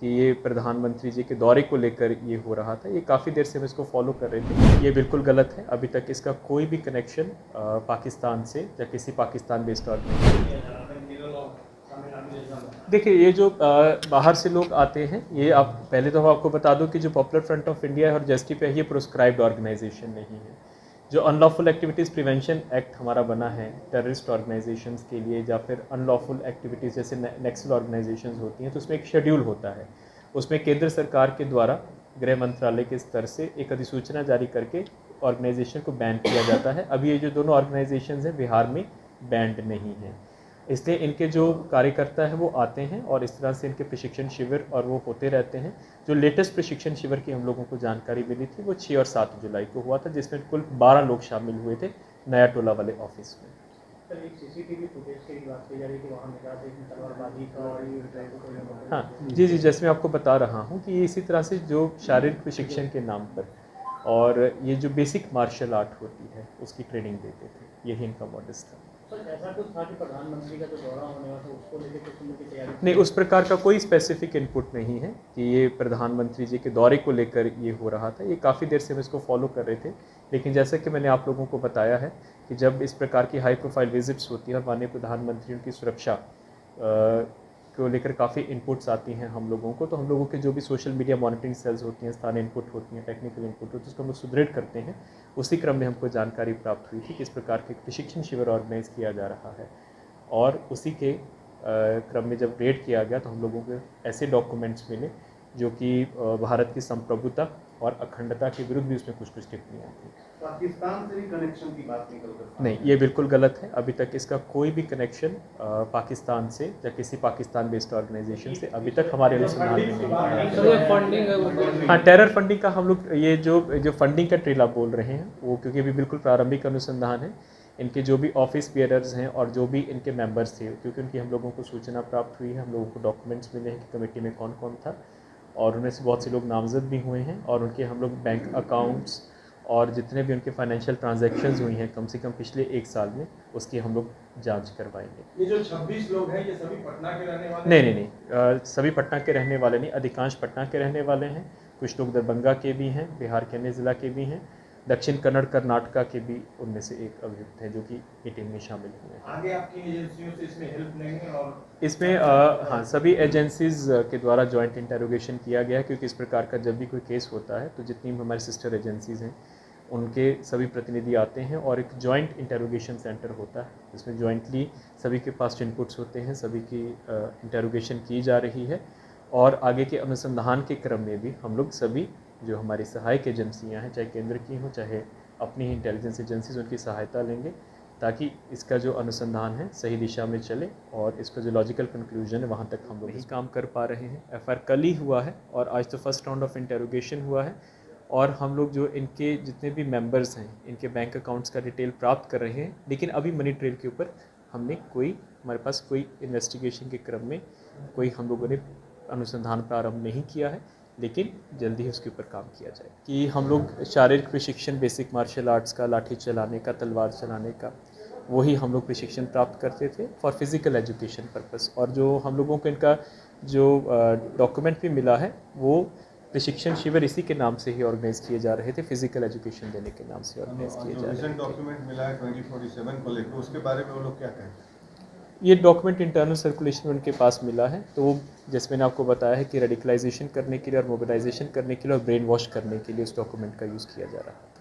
कि ये प्रधानमंत्री जी के दौरे को लेकर ये हो रहा था। ये काफ़ी देर से हम इसको फॉलो कर रहे थे। ये बिल्कुल गलत है। अभी तक इसका कोई भी कनेक्शन पाकिस्तान से या किसी पाकिस्तान बेस्ड ऑर्गेनाइजेशन। देखिए, ये जो बाहर से लोग आते हैं, ये आप पहले तो आपको बता दूं कि जो पॉपुलर फ्रंट ऑफ इंडिया और जस्टिस है, ये प्रोस्क्राइब्ड ऑर्गेनाइजेशन नहीं है। जो अनलॉफुल एक्टिविटीज़ प्रिवेंशन एक्ट हमारा बना है टेररिस्ट ऑर्गेनाइजेशंस के लिए, या फिर अनलॉफुल एक्टिविटीज़ जैसे नेक्सल ऑर्गेनाइजेशंस होती हैं, तो उसमें एक शेड्यूल होता है। उसमें केंद्र सरकार के द्वारा गृह मंत्रालय के स्तर से एक अधिसूचना जारी करके ऑर्गेनाइजेशन को बैन किया जाता है। अभी ये जो दोनों ऑर्गेनाइजेशंस हैं बिहार में बैंड नहीं हैं, इसलिए इनके जो कार्यकर्ता हैं वो आते हैं और इस तरह से इनके प्रशिक्षण शिविर और वो होते रहते हैं। जो लेटेस्ट प्रशिक्षण शिविर की हम लोगों को जानकारी मिली थी वो 6 और 7 जुलाई को हुआ था, जिसमें कुल 12 लोग शामिल हुए थे नया टोला वाले ऑफिस में। सर, एक सीसीटीवी फुटेज की बात की जा रही है कि वहाँ मिला था एक तलवारबाजी का और ये हाँ जी, जैसे मैं आपको बता रहा हूँ कि इसी तरह से जो शारीरिक प्रशिक्षण के नाम पर और ये जो बेसिक मार्शल आर्ट होती है उसकी ट्रेनिंग देते थे, यही इनका मॉडस था। सर, ऐसा कुछ था कि प्रधानमंत्री का जो दौरा होने वाला था उसको लेकर कुछ की तैयारी नहीं, उस प्रकार का कोई स्पेसिफिक इनपुट नहीं है कि ये प्रधानमंत्री जी के दौरे को लेकर ये हो रहा था। ये काफ़ी देर से हम इसको फॉलो कर रहे थे, लेकिन जैसा कि मैंने आप लोगों को बताया है कि जब इस प्रकार की हाई प्रोफाइल विजिट्स होती हैं और माननीय प्रधानमंत्री उनकी सुरक्षा को लेकर काफ़ी इनपुट्स आती हैं हम लोगों को, तो हम लोगों के जो भी सोशल मीडिया मॉनिटरिंग सेल्स होती हैं, स्थानीय इनपुट होती हैं, टेक्निकल इनपुट होती है, उसको हम लोग सुदृढ़ करते हैं। उसी क्रम में हमको जानकारी प्राप्त हुई थी कि इस प्रकार के प्रशिक्षण शिविर ऑर्गेनाइज किया जा रहा है, और उसी के क्रम में जब रेड किया गया तो हम लोगों को ऐसे डॉक्यूमेंट्स मिले जो कि भारत की संप्रभुता और अखंडता के विरुद्ध भी उसमें कुछ टिप्पणियाँ थी। पाकिस्तान से भी कनेक्शन की बात निकल कर नहीं, ये बिल्कुल गलत है। अभी तक इसका कोई भी कनेक्शन पाकिस्तान से या किसी पाकिस्तान बेस्ड ऑर्गेनाइजेशन से अभी तक हमारे अनुसंधान में नहीं आया। फंडिंग हाँ, टेरर फंडिंग का हम लोग ये जो फंडिंग का ट्रेल आप बोल रहे हैं वो, क्योंकि अभी बिल्कुल प्रारंभिक अनुसंधान है। इनके जो भी ऑफिस बियरर्स हैं और जो भी इनके मेंबर्स थे, क्योंकि उनकी हम लोगों को सूचना प्राप्त हुई है, हम लोगों को डॉक्यूमेंट्स मिले हैं कि कमेटी में कौन कौन था, और उनमें से बहुत से लोग नामजद भी हुए हैं, और उनके हम लोग बैंक अकाउंट्स और जितने भी उनके फाइनेंशियल ट्रांजैक्शंस हुई हैं कम से कम पिछले 1 साल में, उसकी हम लोग जांच करवाएंगे। ये जो 26 लोग हैं ये सभी पटना के रहने वाले नहीं, सभी पटना के रहने वाले नहीं, अधिकांश पटना के रहने वाले हैं। कुछ लोग दरभंगा के भी हैं, बिहार के अन्य ज़िला के भी हैं, दक्षिण कन्नड़ कर्नाटका के भी उनमें से एक अभियुक्त हैं जो कि मीटिंग में शामिल हुए हैं। आगे आपकी एजेंसियों से इसमें हेल्प लेंगे और इसमें हाँ, सभी एजेंसीज़ के द्वारा जॉइंट इंटरोगेशन किया गया है, क्योंकि इस प्रकार का जब भी कोई केस होता है तो जितनी भी हमारी सिस्टर एजेंसीज़ हैं उनके सभी प्रतिनिधि आते हैं और एक जॉइंट इंटरोगेशन सेंटर होता है जिसमें जॉइंटली सभी के पास इनपुट्स होते हैं, सभी की इंटरोगेशन की जा रही है, और आगे के अनुसंधान के क्रम में भी हम लोग सभी जो हमारी सहायक एजेंसियां हैं, चाहे केंद्र की हों चाहे अपनी ही इंटेलिजेंस एजेंसीज, उनकी सहायता लेंगे ताकि इसका जो अनुसंधान है सही दिशा में चले और इसका जो लॉजिकल कंक्लूजन है वहाँ तक हम लोग नहीं काम कर पा रहे हैं। एफआईआर कल ही हुआ है और आज तो फर्स्ट राउंड ऑफ इंटरोगेशन हुआ है, और हम लोग जो इनके जितने भी मेंबर्स हैं इनके बैंक अकाउंट्स का डिटेल प्राप्त कर रहे हैं, लेकिन अभी मनी ट्रेल के ऊपर हमने हमारे पास कोई इन्वेस्टिगेशन के क्रम में कोई हम लोगों ने अनुसंधान प्रारंभ नहीं किया है, लेकिन जल्दी ही उसके ऊपर काम किया जाए। कि हम लोग शारीरिक प्रशिक्षण बेसिक मार्शल आर्ट्स का, लाठी चलाने का, तलवार चलाने का, वही हम लोग प्रशिक्षण प्राप्त करते थे फॉर फिज़िकल एजुकेशन पर्पस, और जो हम लोगों को इनका जो डॉक्यूमेंट भी मिला है वो प्रशिक्षण शिविर इसी के नाम से ही ऑर्गेनाइज किए जा रहे थे, फिजिकल एजुकेशन देने के नाम से ऑर्गेनाइज किए जा रहे थे। डॉक्यूमेंट मिला है 2047 को लेकर, उसके बारे में वो लोग क्या कहते हैं? ये डॉक्यूमेंट इंटरनल सर्कुलेशन में उनके पास मिला है, तो वो जैसे मैंने आपको बताया है कि रेडिकलाइजेशन करने के लिए और मोबिलाइजेशन करने के लिए और ब्रेन वॉश करने के लिए उस डॉक्यूमेंट का यूज़ किया जा रहा था।